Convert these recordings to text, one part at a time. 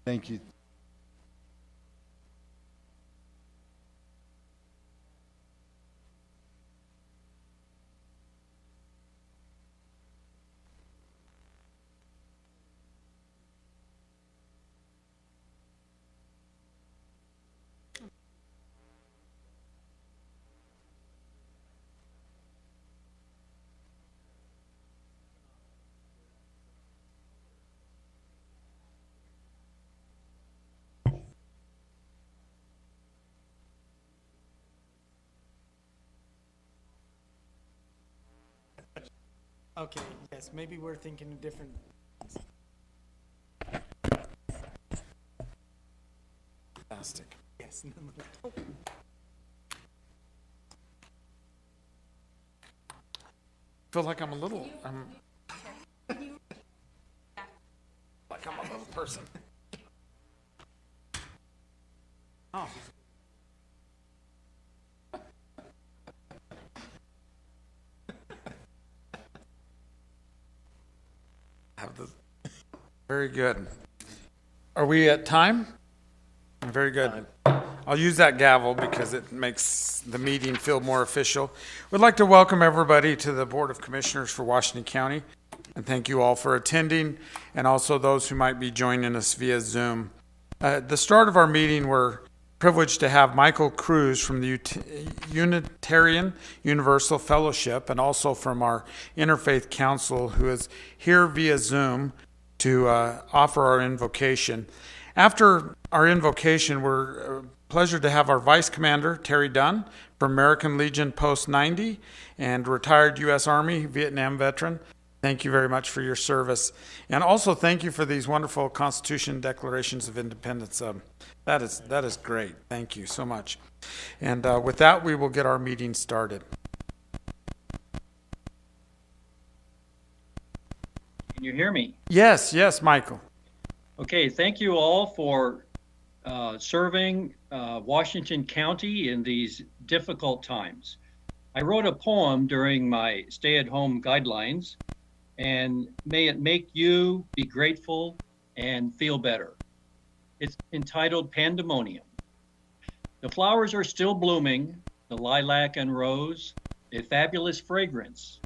Thank you. Okay, yes, maybe we're thinking of different. Fantastic. Yes. Feel like I'm a little person. Oh. Have the very good. Are we at time? Very good. I'll use that gavel because it makes the meeting feel more official. We'd like to welcome everybody to the Board of Commissioners for Washington County, and thank you all for attending, and also those who might be joining us via Zoom. At the start of our meeting, we're privileged to have Michael Cruz from the Unitarian Universal Fellowship and also from our Interfaith Council, who is here via Zoom to offer our invocation. After our invocation, we're pleasure to have our Vice Commander, Terry Dunn, from American Legion Post 90 and retired U.S. Army Vietnam veteran. Thank you very much for your service. And also thank you for these wonderful Constitution Declarations of Independence. That is great. Thank you so much. And with that, we will get our meeting started. Can you hear me? Yes, Michael. Okay, thank you all for serving Washington County in these difficult times. I wrote a poem during my stay-at-home guidelines, and may it make you be grateful and feel better. It's entitled Pandemonium. The flowers are still blooming, the lilac and rose, a fabulous fragrance,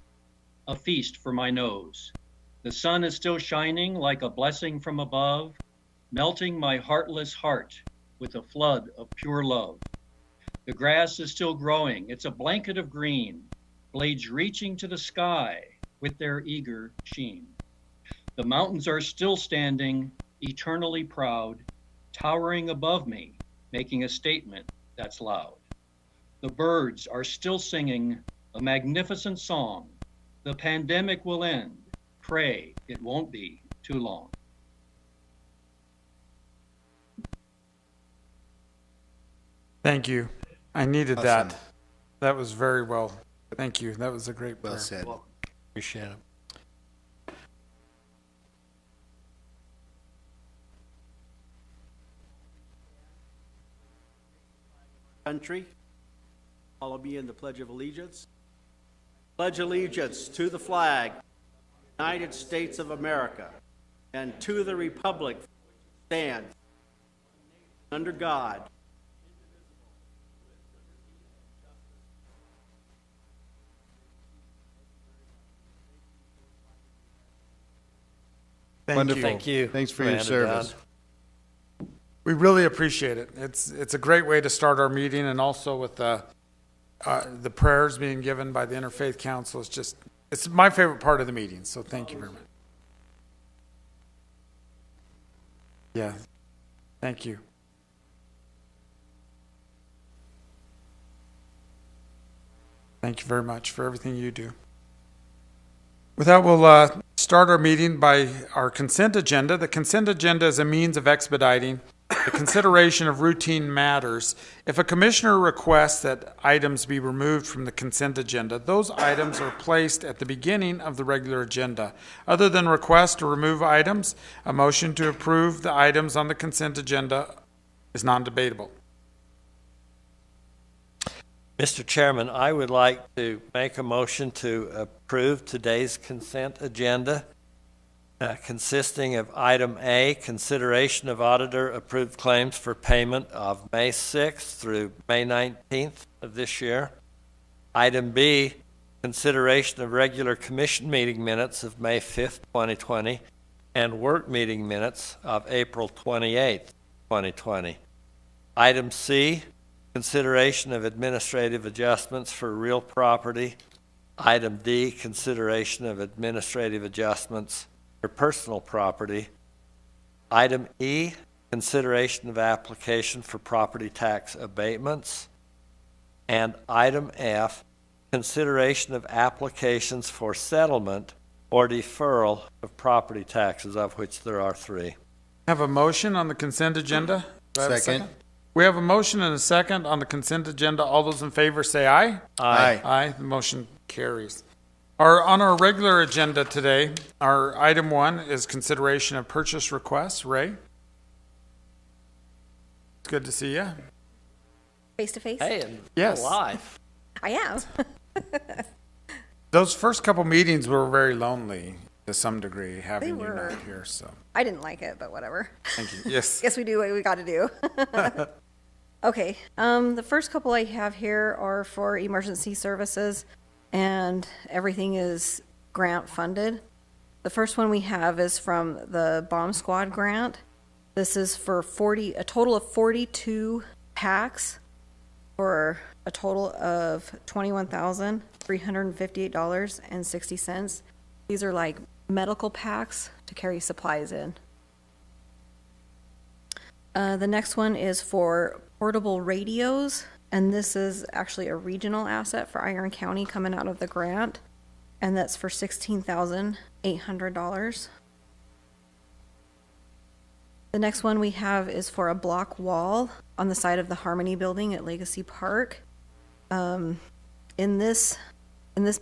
a feast for my nose. The sun is still shining like a blessing from above, melting my heartless heart with a flood of pure love. The grass is still growing, it's a blanket of green, blades reaching to the sky with their eager sheen. The mountains are still standing, eternally proud, towering above me, making a statement that's loud. The birds are still singing a magnificent song. The pandemic will end. Pray it won't be too long. Thank you. I needed Awesome. that. That was very well. Thank you. That was a great prayer. Well said. Appreciate it. Country, follow me in the Pledge of Allegiance. Pledge allegiance to the flag, United States of America, and to the republic for which it stands, under God. Thank you. Thank you. Thanks for your Amanda, service. Don. We really appreciate it. It's a great way to start our meeting, and also with the prayers being given by the Interfaith Council. It's my favorite part of the meeting. So thank you very much. Yeah, thank you. Thank you very much for everything you do. With that, we'll start our meeting by our consent agenda. The consent agenda is a means of expediting the consideration of routine matters. If a commissioner requests that items be removed from the consent agenda, those items are placed at the beginning of the regular agenda. Other than request to remove items, a motion to approve the items on the consent agenda is non-debatable. Mr. Chairman, I would like to make a motion to approve today's consent agenda. consisting of item A, consideration of auditor-approved claims for payment of May 6th through May 19th of this year. Item B, consideration of regular commission meeting minutes of May 5th, 2020, and work meeting minutes of April 28th, 2020. Item C, consideration of administrative adjustments for real property. Item D, consideration of administrative adjustments for personal property. Item E, consideration of application for property tax abatements. And item F, consideration of applications for settlement or deferral of property taxes, of which there are 3. Have a motion on the consent agenda? Do I have a Second. We have a motion and a second on the consent agenda. All those in favor say aye. Aye. Aye, the motion carries. On our regular agenda today, our item 1 is consideration of purchase requests. Ray? It's good to see you. Face to face? Hey, and Yes. alive. I am. Those first couple meetings were very lonely to some degree, having you were. not here, so I didn't like it, but whatever. thank you. Yes. Guess we do what we got to do. Okay. The first couple I have here are for emergency services, and everything is grant funded. The first one we have is from the Bomb Squad grant. This is for a total of 42 packs for a total of $21,358.60. These are like medical packs to carry supplies in. The next one is for portable radios, and this is actually a regional asset for Iron County coming out of the grant, and that's for $16,800. The next one we have is for a block wall on the side of the Harmony building at Legacy Park. In this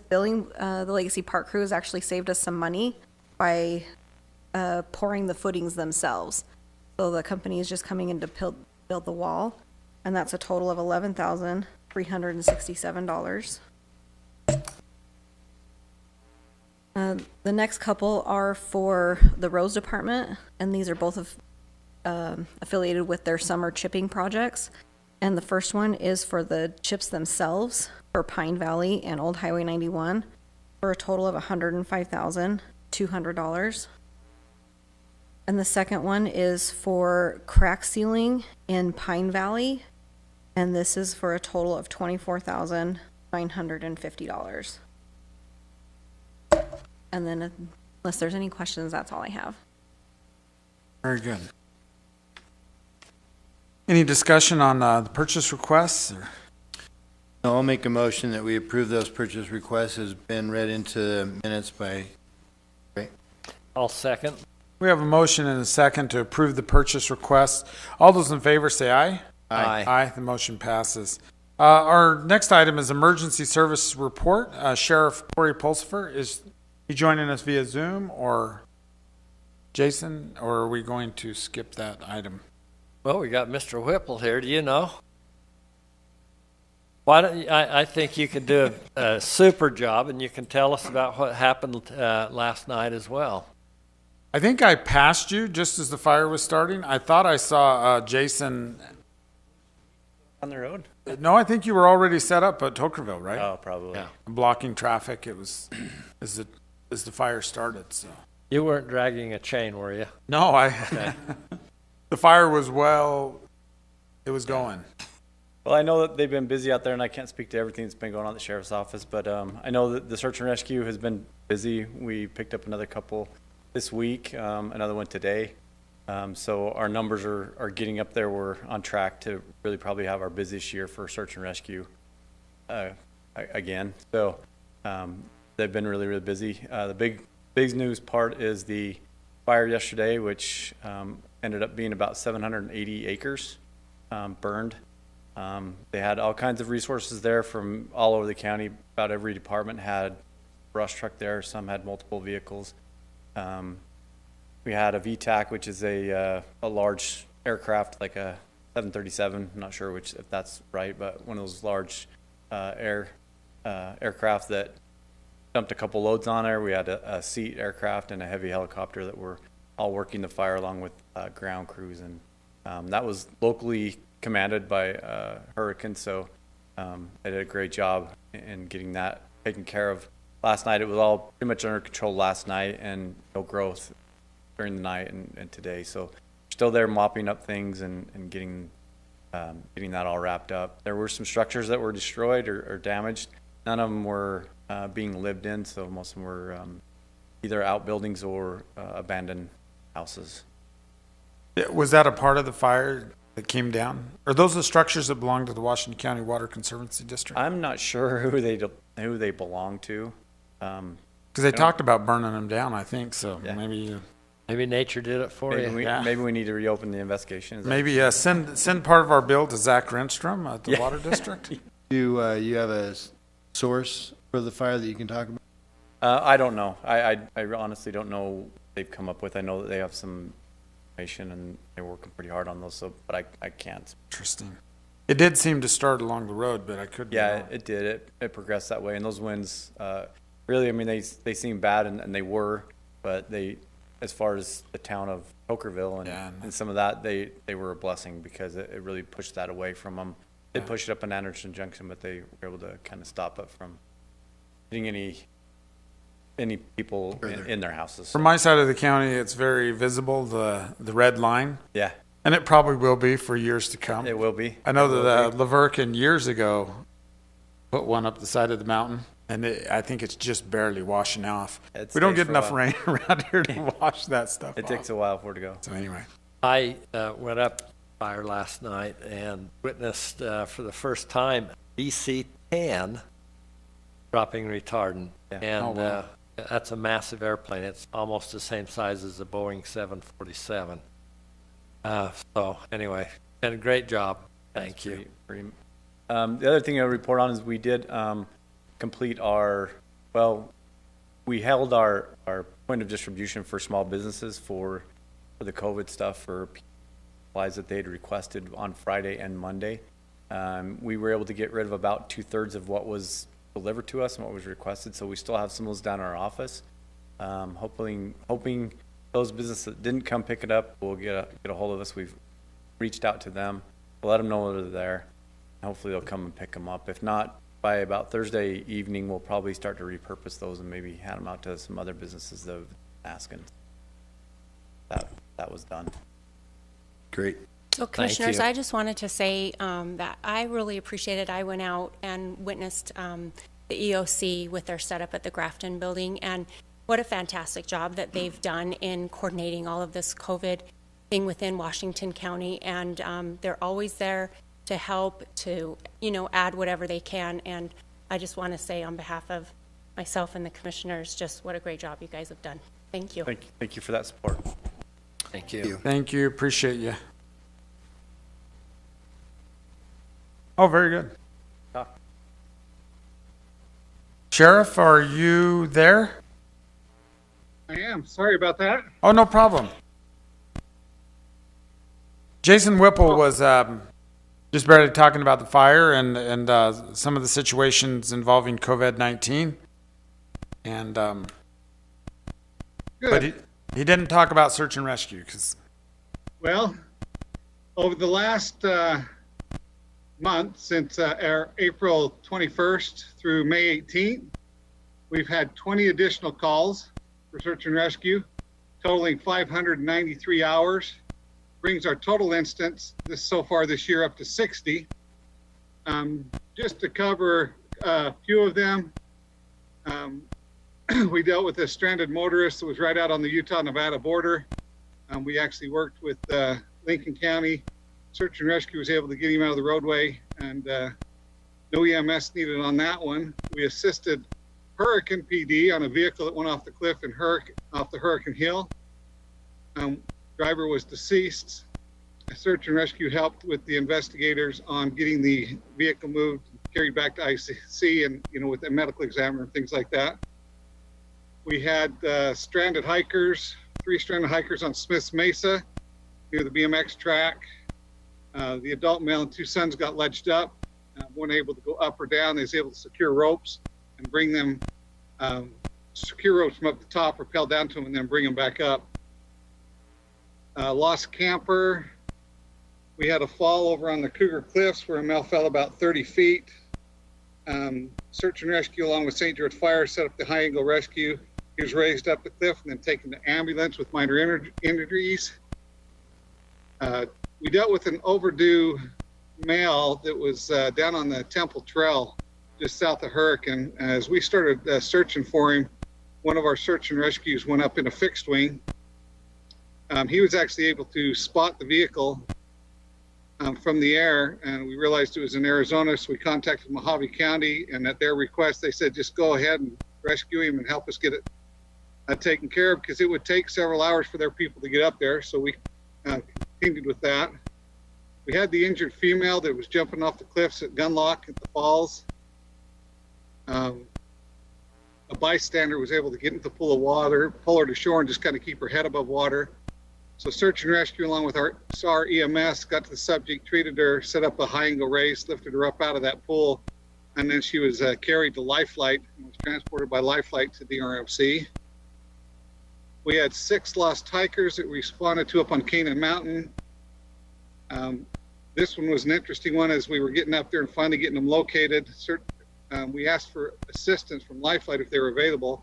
building, the Legacy Park crew has actually saved us some money by pouring the footings themselves. So the company is just coming in to build the wall, and that's a total of $11,367. The next couple are for the Rose Department, and these are both affiliated with their summer chipping projects. And the first one is for the chips themselves for Pine Valley and Old Highway 91 for a total of $105,200. And the second one is for crack sealing in Pine Valley, and this is for a total of $24,950. And then, unless there's any questions, that's all I have. Very good. Any discussion on the purchase requests? Or? I'll make a motion that we approve those purchase requests has been read into the minutes by. I'll second. We have a motion and a second to approve the purchase requests. All those in favor say aye. Aye. Aye, the motion passes. Our next item is emergency service report. Sheriff Corey Pulsifer, is he joining us via Zoom or Jason, or are we going to skip that item? Well, we got Mr. Whipple here. Do you know? Why don't you, I think you can do a super job, and you can tell us about what happened last night as well. I think I passed you just as the fire was starting. I thought I saw Jason. On the road? No, I think you were already set up at Tokerville, right? Oh, probably. Yeah. Blocking traffic. It was as the fire started. So You weren't dragging a chain, were you? no, the fire was it was going. Well, I know that they've been busy out there, and I can't speak to everything that's been going on at the sheriff's office, but I know that the search and rescue has been busy. We picked up another couple this week, another one today. So our numbers are getting up there. We're on track to really probably have our busiest year for search and rescue again. So they've been really, really busy. The big news part is the fire yesterday, which ended up being about 780 acres burned. They had all kinds of resources there from all over the county. About every department had a brush truck there. Some had multiple vehicles. We had a VTAC, which is a large aircraft, like a 737. I'm not sure if that's right, but one of those large aircraft that dumped a couple loads on there. We had a seat aircraft and a heavy helicopter that were all working the fire along with ground crews. And that was locally commanded by Hurricane, so they did a great job in getting that taken care of. Last night, it was all pretty much under control last night, and no growth during the night and today. So still there mopping up things and getting that all wrapped up. There were some structures that were destroyed or damaged. None of them were being lived in, so most of them were either outbuildings or abandoned houses. Was that a part of the fire that came down? Are those the structures that belong to the Washington County Water Conservancy District? I'm not sure who they belong to. Because they talked about burning them down, I think, so Yeah. Maybe nature did it for you. Maybe we need to reopen the investigation. Maybe send part of our bill to Zach Renstrom at the Water District. Do you have a source for the fire that you can talk about? I don't know. I honestly don't know what they've come up with. I know that they have some information and they're working pretty hard on those, but I can't. Interesting. It did seem to start along the road, but I could be Yeah, wrong. it did. It progressed that way. And those winds, really, I mean, they seem bad and they were, but as far as the town of Cokerville and some of that, they were a blessing because it really pushed that away from them. They pushed it up in Anderson Junction, but they were able to kind of stop it from getting any people in their houses. From my side of the county, it's very visible, the red line, Yeah, and it probably will be for years to come. it will be. I know It will that be. Laverkin years ago put one up the side of the mountain, and I think it's just barely washing off. It We don't stays get for a enough while. rain around here to wash that stuff It off. takes a while for it to go. So anyway, I went up fire last night and witnessed for the first time DC-10 dropping retardant. Yeah. And Oh, wow. that's a massive airplane. It's almost the same size as the Boeing 747. So anyway, did a great job. Thank you. The other thing I'll report on is we did complete we held our point of distribution for small businesses for the COVID stuff for supplies that they had requested on Friday and Monday. We were able to get rid of about 2/3 of what was delivered to us and what was requested, so we still have some of those down in our office. Hoping those businesses that didn't come pick it up will get a hold of us. We've reached out to them, we'll let them know they're there. Hopefully they'll come and pick them up. If not, by about Thursday evening, we'll probably start to repurpose those and maybe hand them out to some other businesses that have been asking. That was done. Great. So Commissioners, you. I just wanted to say that I really appreciated, I went out and witnessed the EOC with their setup at the Grafton building, and what a fantastic job that they've done in coordinating all of this COVID thing within Washington County, and they're always there to help, to, add whatever they can, and I just want to say on behalf of myself and the Commissioners, just what a great job you guys have done. Thank you. Thank you for that support. Thank you. thank you, appreciate you. Oh, very good. Sheriff, are you there? I am. Sorry about that. Oh, no problem. Jason Whipple was just barely talking about the fire and some of the situations involving COVID-19. And but Good. he didn't talk about search and rescue because Well, over the last month, since our April 21st through May 18th, we've had 20 additional calls for search and rescue, totaling 593 hours. Brings our total instance so far this year up to 60. Just to cover a few of them, we dealt with a stranded motorist that was right out on the Utah-Nevada border. We actually worked with Lincoln County. Search and rescue was able to get him out of the roadway, and no EMS needed on that one. We assisted Hurricane PD on a vehicle that went off the cliff off the Hurricane Hill. Driver was deceased. Search and rescue helped with the investigators on getting the vehicle moved, carried back to ICC, and with the medical examiner and things like that. We had stranded hikers, 3 stranded hikers on Smith's Mesa near the BMX track. The adult male and 2 sons got ledged up. Weren't able to go up or down. They was able to secure ropes and bring them secure ropes from up the top, rappel down to them, and then bring them back up. Lost camper. We had a fall over on the Cougar Cliffs where a male fell about 30 feet. Search and rescue along with St. George Fire set up the high angle rescue. He was raised up the cliff and then taken to ambulance with minor injuries. We dealt with an overdue male that was down on the Temple Trail just south of Hurricane. As we started searching for him, one of our search and rescues went up in a fixed wing. He was actually able to spot the vehicle from the air, and we realized it was in Arizona, so we contacted Mojave County, and at their request, they said, just go ahead and rescue him and help us get it taken care of, because it would take several hours for their people to get up there, so we continued with that. We had the injured female that was jumping off the cliffs at Gunlock at the falls. A bystander was able to get into the pool of water, pull her to shore, and just kind of keep her head above water. So search and rescue along with our SAR EMS got to the subject, treated her, set up a high angle raise, lifted her up out of that pool, and then she was carried to Life Flight and was transported by Life Flight to DRMC. We had 6 lost hikers that we responded to up on Canaan Mountain. This one was an interesting one as we were getting up there and finally getting them located. We asked for assistance from Life Flight if they were available.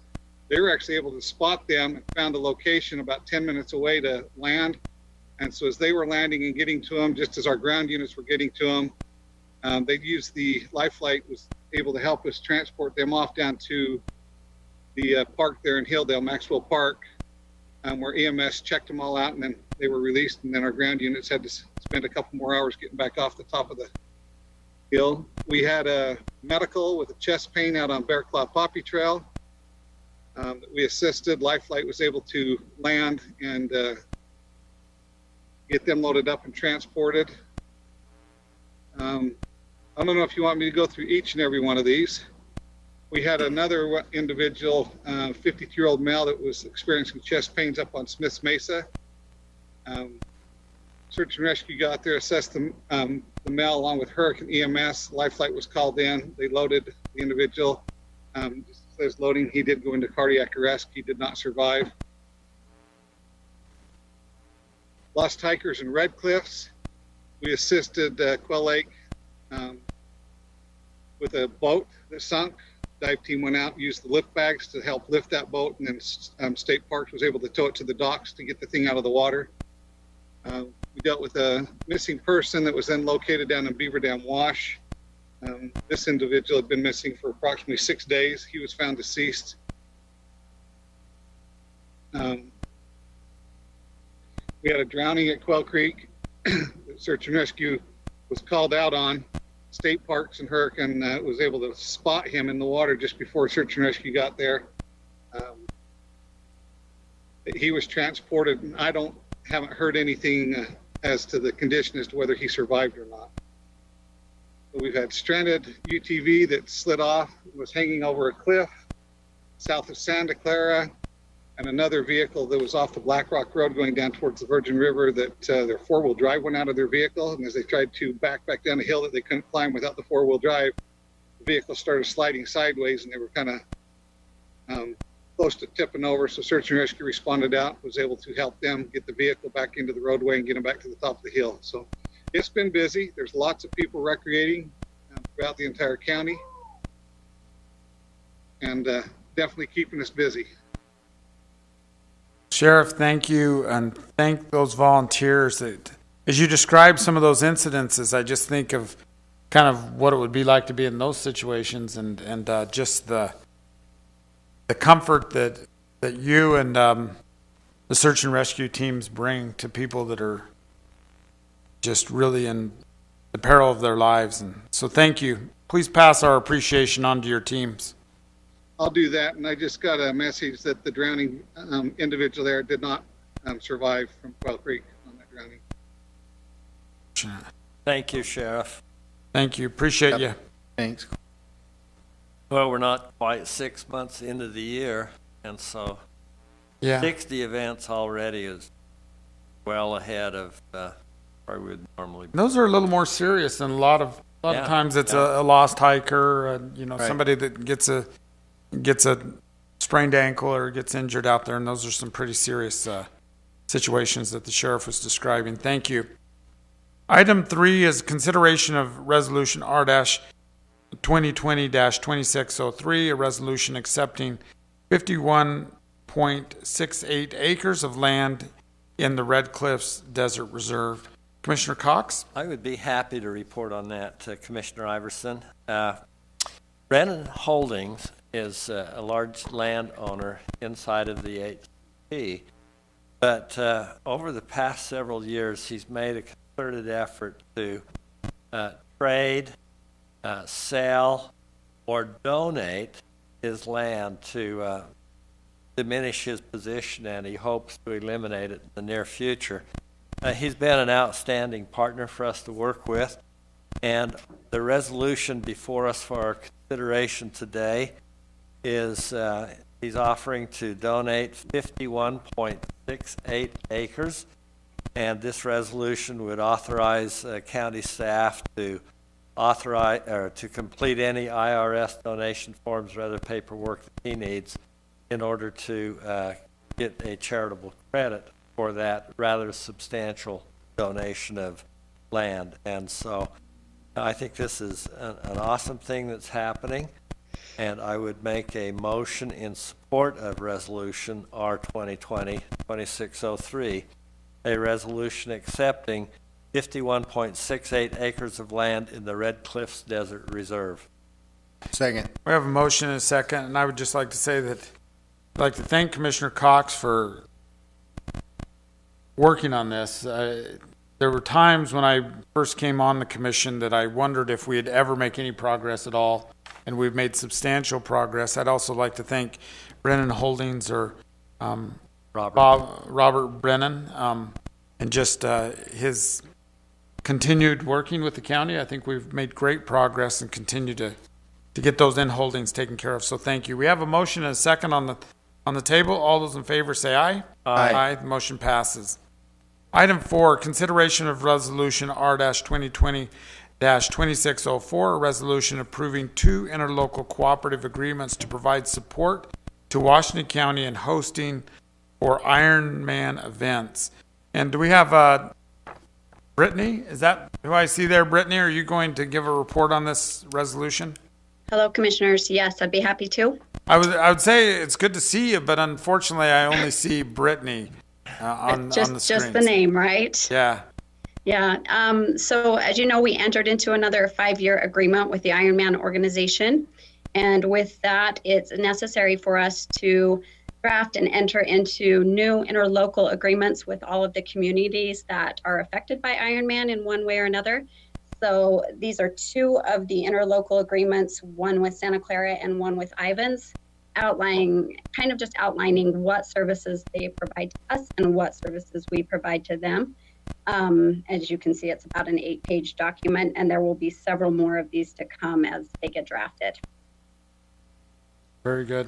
They were actually able to spot them and found a location about 10 minutes away to land. And so as they were landing and getting to them, just as our ground units were getting to them, they used the Life Flight was able to help us transport them off down to the park there in Hilldale, Maxwell Park, where EMS checked them all out, and then they were released. And then our ground units had to spend a couple more hours getting back off the top of the hill. We had a medical with a chest pain out on Bear Claw Poppy Trail. We assisted. Life Flight was able to land and get them loaded up and transported. I don't know if you want me to go through each and every one of these. We had another individual, 52-year-old male that was experiencing chest pains up on Smith's Mesa. Search and rescue got there, assessed the male along with Hurricane EMS. Life Flight was called in. They loaded the individual. Just as loading, he did go into cardiac arrest. He did not survive. Lost hikers in Red Cliffs. We assisted Quell Lake with a boat that sunk. Dive team went out, used the lift bags to help lift that boat, and then State Parks was able to tow it to the docks to get the thing out of the water. We dealt with a missing person that was then located down in Beaver Dam Wash. This individual had been missing for approximately 6 days. He was found deceased. We had a drowning at Quell Creek. Search and rescue was called out on. State Parks and Hurricane was able to spot him in the water just before search and rescue got there. He was transported, and I haven't heard anything as to the condition as to whether he survived or not. We've had stranded UTV that slid off, was hanging over a cliff south of Santa Clara, and another vehicle that was off the Black Rock Road going down towards the Virgin River that their four-wheel drive went out of their vehicle, and as they tried to back down a hill that they couldn't climb without the four-wheel drive, the vehicle started sliding sideways, and they were kind of close to tipping over. So search and rescue responded out, was able to help them get the vehicle back into the roadway and get them back to the top of the hill. So it's been busy. There's lots of people recreating throughout the entire county, and definitely keeping us busy. Sheriff, thank you, and thank those volunteers. As you describe some of those incidences, I just think of kind of what it would be like to be in those situations, and just the comfort that you and the search and rescue teams bring to people that are just really in the peril of their lives. And so thank you. Please pass our appreciation on to your teams. I'll do that. And I just got a message that the drowning individual there did not survive from Quell Creek on that drowning. Thank you, Sheriff. Thank you. Appreciate you. Thanks. Well, we're not quite 6 months into the year, and so 60 events already is well ahead of where we would normally be. Those are a little more serious than a lot of times it's a lost hiker, somebody that gets a sprained ankle or gets injured out there, and those are some pretty serious situations that the sheriff was describing. Thank you. Item 3 is consideration of resolution R-2020-2603, a resolution accepting 51.68 acres of land in the Red Cliffs Desert Reserve. Commissioner Cox? I would be happy to report on that, Commissioner Iverson. Brennan Holdings is a large landowner inside of the HP, but over the past several years, he's made a concerted effort to trade, sell, or donate his land to diminish his position, and he hopes to eliminate it in the near future. He's been an outstanding partner for us to work with, and the resolution before us for our consideration today is he's offering to donate 51.68 acres, and this resolution would authorize county staff to authorize or to complete any IRS donation forms or other paperwork that he needs in order to get a charitable credit for that rather substantial donation of land. And so I think this is an awesome thing that's happening, and I would make a motion in support of resolution R-2020-2603, a resolution accepting 51.68 acres of land in the Red Cliffs Desert Reserve. Second. We have a motion and a second, and I would just like to say that I'd like to thank Commissioner Cox for working on this. There were times when I first came on the commission that I wondered if we'd ever make any progress at all, and we've made substantial progress. I'd also like to thank Brennan Holdings, or Robert Brennan, and just his continued working with the county. I think we've made great progress and continue to get those in holdings taken care of. So thank you. We have a motion and a second on the table. All those in favor say aye. Aye. The motion passes. Item 4, consideration of resolution R-2020-2604, a resolution approving 2 interlocal cooperative agreements to provide support to Washington County in hosting for Ironman events. And do we have Brittany? Is that who I see there? Brittany, are you going to give a report on this resolution? Hello, Commissioners. Yes, I'd be happy to. I would say it's good to see you, but unfortunately, I only see Brittany on the screen. Just the name, right? Yeah. Yeah. So as you know, we entered into another 5-year agreement with the Ironman organization. And with that, it's necessary for us to draft and enter into new interlocal agreements with all of the communities that are affected by Ironman in one way or another. So these are 2 of the interlocal agreements, one with Santa Clara and one with Ivans, outlining what services they provide to us and what services we provide to them. As you can see, it's about an 8-page document, and there will be several more of these to come as they get drafted. Very good.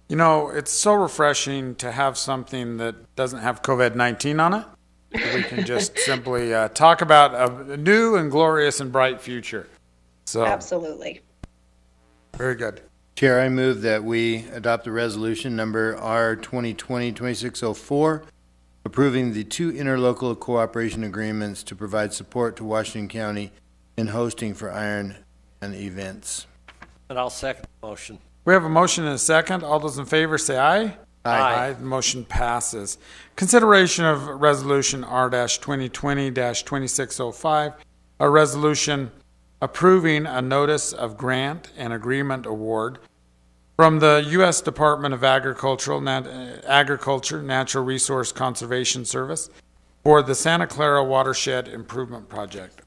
You know, it's so refreshing to have something that doesn't have COVID-19 on it. We can just simply talk about a new and glorious and bright future. So Absolutely. Very good. Chair, I move that we adopt the resolution number R-2020-2604, approving the 2 interlocal cooperation agreements to provide support to Washington County in hosting for Ironman events. And I'll second the motion. We have a motion and a second. All those in favor say aye. Aye. The motion passes. Consideration of resolution R-2020-2605, a resolution approving a notice of grant and agreement award from the U.S. Department of Agriculture, Natural Resource Conservation Service for the Santa Clara Watershed Improvement Project.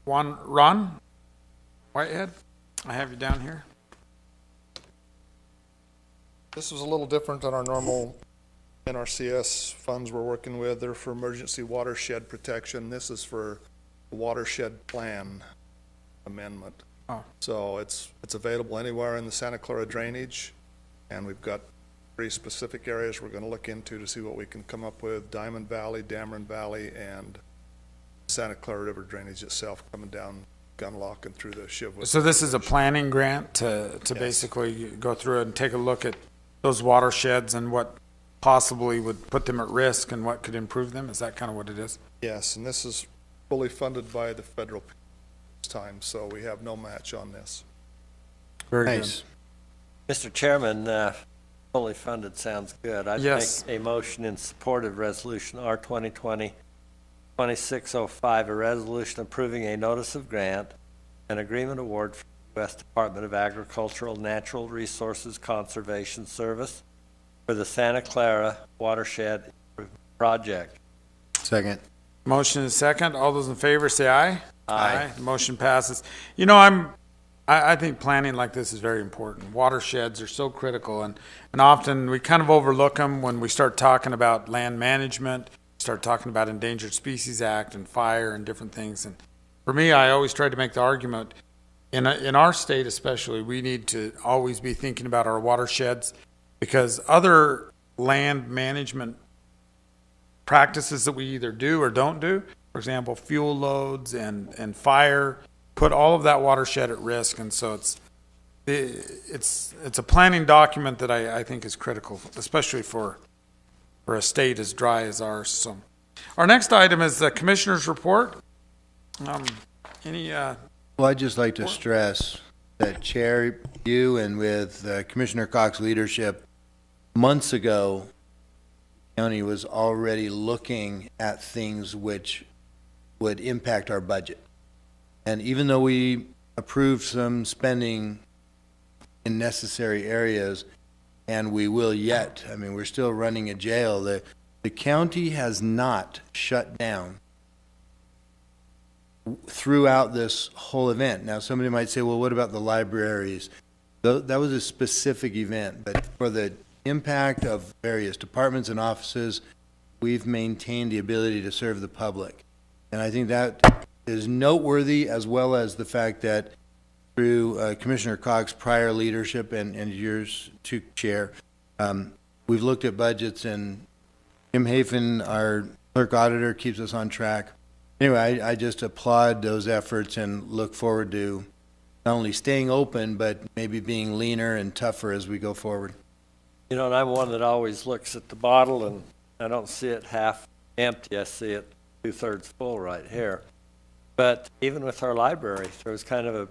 Ron Whitehead, I have you down here. This is a little different than our normal NRCS funds we're working with. They're for emergency watershed protection. This is for a watershed plan amendment. Oh. So it's available anywhere in the Santa Clara drainage, and we've got 3 specific areas we're going to look into to see what we can come up with: Diamond Valley, Dameron Valley, and Santa Clara River drainage itself coming down Gunlock and through the Shivwood. So this is a planning grant to Yes. basically go through and take a look at those watersheds and what possibly would put them at risk and what could improve them? Is that kind of what it is? Yes, and this is fully funded by the federal this time, so we have no match on this. Very Nice. Mr. Chairman, fully funded sounds good. I'd Yes. make a motion in support of Resolution R 2020-2605, a resolution approving a notice of grant, an agreement award for the U.S. Department of Agricultural Natural Resources Conservation Service for the Santa Clara Watershed Improvement Project. Second. Motion is second. All those in favor say aye. Aye. Motion passes. You know, I think planning like this is very important. Watersheds are so critical, and often we kind of overlook them when we start talking about land management, start talking about Endangered Species Act and fire and different things. And for me, I always try to make the argument, in our state especially, we need to always be thinking about our watersheds, because other land management practices that we either do or don't do, for example, fuel loads and fire, put all of that watershed at risk. And so it's a planning document that I think is critical, especially for a state as dry as ours. So our next item is the commissioner's report. Well, I'd just like to stress that Chair, you and with Commissioner Cox's leadership, months ago, the county was already looking at things which would impact our budget. And even though we approved some spending in necessary areas, and we will yet, I mean, we're still running a jail, the county has not shut down throughout this whole event. Now, somebody might say, well, what about the libraries? That was a specific event, but for the impact of various departments and offices, we've maintained the ability to serve the public. And I think that is noteworthy, as well as the fact that through Commissioner Cox's prior leadership and yours too, Chair, we've looked at budgets, and Jim Hafen, our clerk auditor, keeps us on track. Anyway, I just applaud those efforts and look forward to not only staying open, but maybe being leaner and tougher as we go forward. You know, and I'm one that always looks at the bottle, and I don't see it half empty. I see it 2/3 full right here. But even with our library, there was kind of a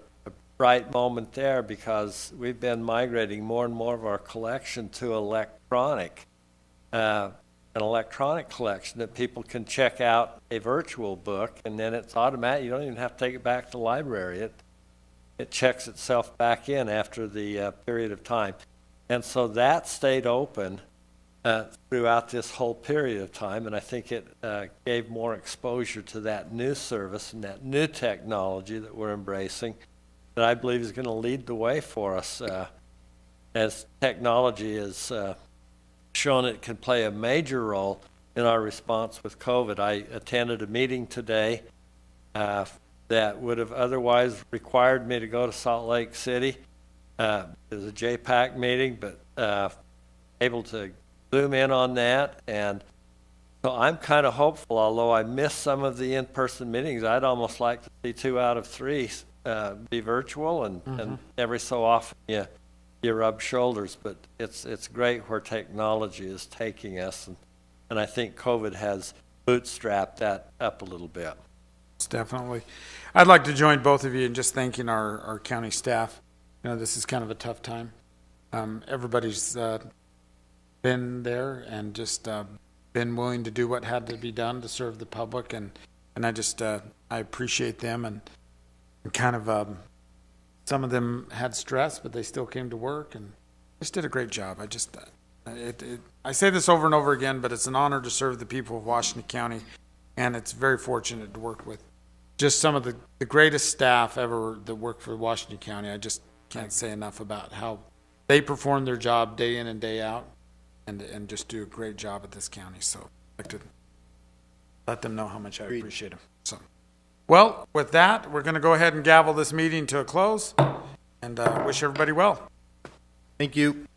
bright moment there, because we've been migrating more and more of our collection to electronic, an electronic collection that people can check out a virtual book, and then it's automatic. You don't even have to take it back to the library. It checks itself back in after the period of time. And so that stayed open throughout this whole period of time, and I think it gave more exposure to that new service and that new technology that we're embracing, that I believe is going to lead the way for us as technology has shown it can play a major role in our response with COVID. I attended a meeting today that would have otherwise required me to go to Salt Lake City. It was a JPAC meeting, but able to zoom in on that. And so I'm kind of hopeful, although I missed some of the in-person meetings. I'd almost like to see 2 out of 3 be virtual, and every so often you rub shoulders. But it's great where technology is taking us, and I think COVID has bootstrapped that up a little bit. Definitely. I'd like to join both of you in just thanking our county staff. You know, this is kind of a tough time. Everybody's been there and just been willing to do what had to be done to serve the public, and I just I appreciate them, and kind of some of them had stress, but they still came to work and just did a great job. I just I say this over and over again, but it's an honor to serve the people of Washington County, and it's very fortunate to work with just some of the greatest staff ever that work for Washington County. I just can't say enough about how they perform their job day in and day out, and just do a great job at this county. So I'd like to let them know how much I appreciate them. So, well, with that, we're going to go ahead and gavel this meeting to a close, and wish everybody well. Thank you.